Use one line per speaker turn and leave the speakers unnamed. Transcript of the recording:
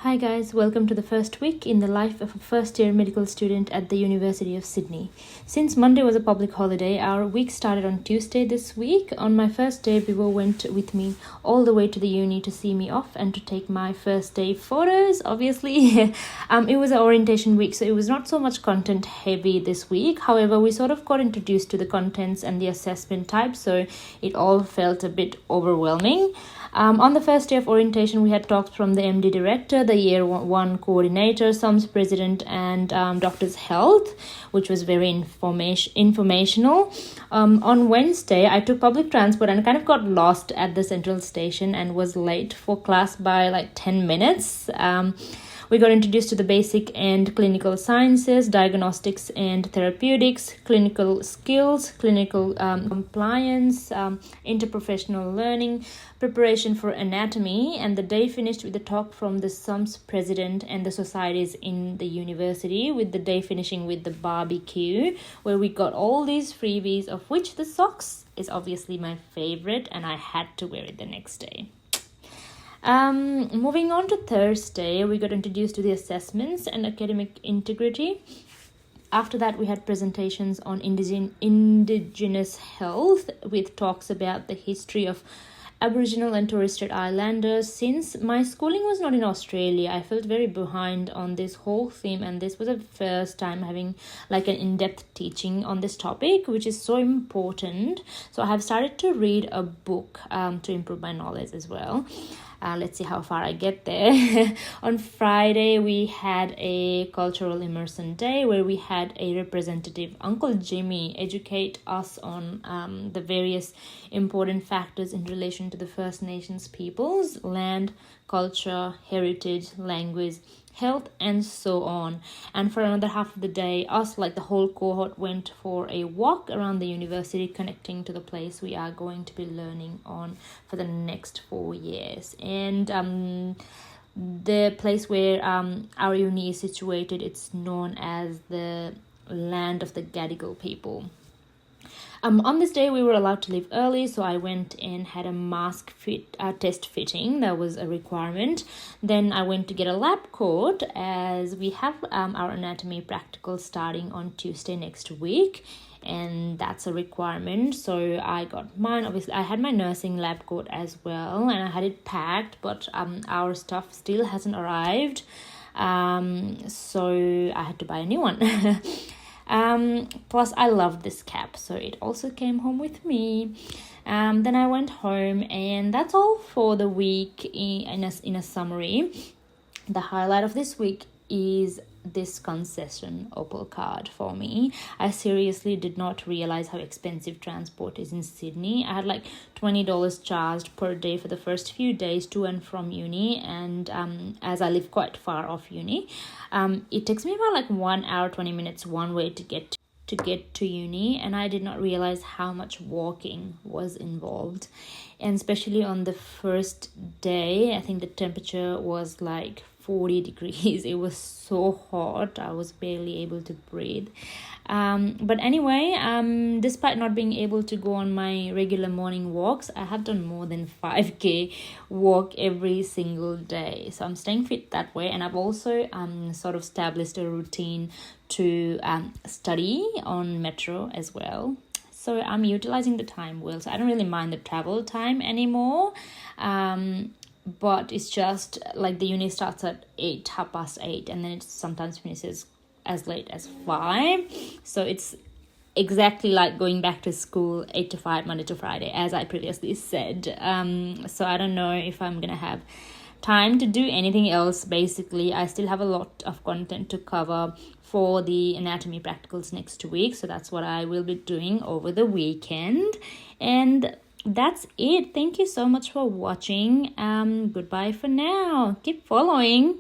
Hi guys, welcome to the first week in the life of a first-year medical student at the University of Sydney. Since Monday was a public holiday, our week started on Tuesday this week. On my first day, Vivo went with me all the way to the uni to see me off and to take my first day photos, obviously. It was an orientation week, so it was not so much content heavy this week. However, we sort of got introduced to the contents and the assessment type, so it all felt a bit overwhelming. On the first day of orientation, we had talks from the MD director, the year one coordinator, SUMS president, and Doctors Health, which was very informational. On Wednesday, I took public transport and kind of got lost at the central station and was late for class by like 10 minutes. We got introduced to the basic and clinical sciences, diagnostics and therapeutics, clinical skills, clinical compliance, interprofessional learning, preparation for anatomy, and the day finished with a talk from the SUMS president and the societies in the university, with the day finishing with the barbecue, where we got all these freebies, of which the socks is obviously my favorite, and I had to wear it the next day. Moving on to Thursday, we got introduced to the assessments and academic integrity. After that, we had presentations on indigenous health with talks about the history of Aboriginal and Torres Strait Islanders. Since my schooling was not in Australia, I felt very behind on this whole theme, and this was the first time having like an in-depth teaching on this topic, which is so important. So I have started to read a book to improve my knowledge as well. Let's see how far I get there. On Friday, we had a cultural immersion day where we had a representative, Uncle Jimmy, educate us on the various important factors in relation to the First Nations peoples, land, culture, heritage, language, health, and so on. And for another half of the day, us, like the whole cohort, went for a walk around the university, connecting to the place we are going to be learning on for the next 4 years. And the place where our uni is situated, it's known as the land of the Gadigal people. On this day, we were allowed to leave early, so I went and had a mask test fitting. That was a requirement. Then I went to get a lab coat, as we have our anatomy practical starting on Tuesday next week, and that's a requirement. So I got mine. Obviously, I had my nursing lab coat as well, and I had it packed, but our stuff still hasn't arrived, so I had to buy a new one. Plus I loved this cap, so it also came home with me. Then I went home, and that's all for the week in a summary. The highlight of this week is this concession Opal card for me. I seriously did not realize how expensive transport is in Sydney. I had like $20 charged per day for the first few days to and from uni, and as I live quite far off uni, it takes me about like 1 hour 20 minutes one way to get to uni, and I did not realize how much walking was involved. And especially on the first day, I think the temperature was like 40 degrees. It was so hot, I was barely able to breathe. But anyway, despite not being able to go on my regular morning walks, I have done more than 5k walk every single day. So I'm staying fit that way, and I've also sort of established a routine to study on metro as well. So I'm utilizing the time well. So I don't really mind the travel time anymore. But it's just like the uni starts at 8:30, and then it sometimes finishes as late as 5. So it's exactly like going back to school 8 to 5, Monday to Friday, as I previously said. So I don't know if I'm going to have time to do anything else. Basically, I still have a lot of content to cover for the anatomy practicals next week. So that's what I will be doing over the weekend. And that's it. Thank you so much for watching. Goodbye for now. Keep following.